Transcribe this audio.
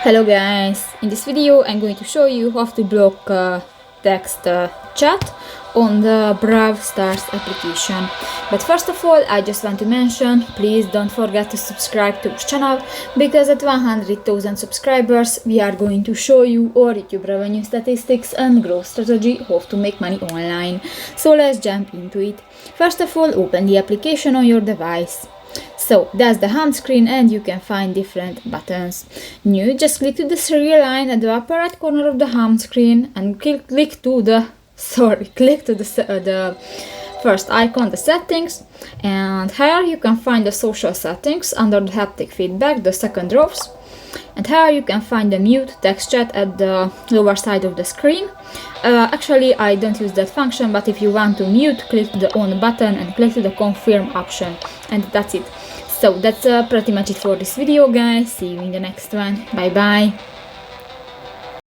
Hello guys, in this video I'm going to show you how to block text chat on the Brawl Stars application. But first of all, I just want to mention, please don't forget to subscribe to this channel, because at 100,000 subscribers we are going to show you our YouTube revenue statistics and growth strategy, how to make money online. So let's jump into it. First of all, open the application on your device. So that's the home screen and you can find different buttons. New, just click to the three line at the upper right corner of the home screen and click to the first icon, the settings, and here you can find the social settings under the haptic feedback, the second rows. And here you can find the mute text chat at the lower side of the screen. Actually, I don't use that function, but if you want to mute, click the on button and click to the confirm option, and that's it. So that's pretty much it for this video, guys. See you in the next one. Bye bye.